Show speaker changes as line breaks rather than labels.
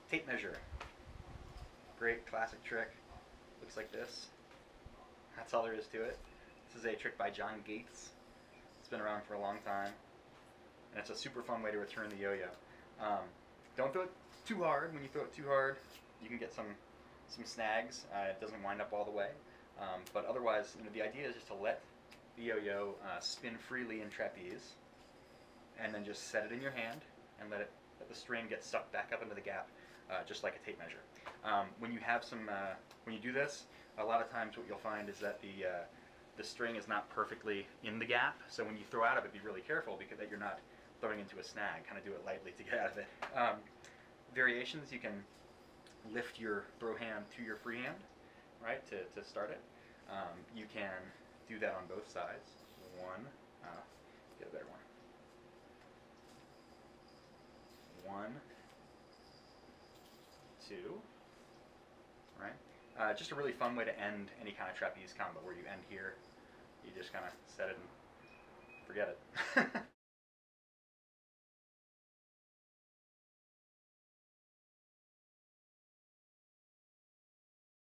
Tape measure. Great classic trick. Looks like this. That's all there is to it. This is a trick by Jon Gates. It's been around for a long time, and it's a super fun way to return the yo-yo. Don't throw it too hard. When you throw it too hard, you can get some snags. It doesn't wind up all the way, but otherwise, the idea is just to let the yo-yo spin freely in trapeze, and then just set it in your hand and let the string get sucked back up into the gap, just like a tape measure. When you have when you do this, a lot of times what you'll find is that the string is not perfectly in the gap. So when you throw out of it, be really careful because that you're not throwing into a snag. Kind of do it lightly to get out of it. Variations: you can lift your throw hand to your freehand, right, to start it. You can do that on both sides. One, get a better one. One, two, right? Just a really fun way to end any kind of trapeze combo where you end here, you just kind of set it and forget it.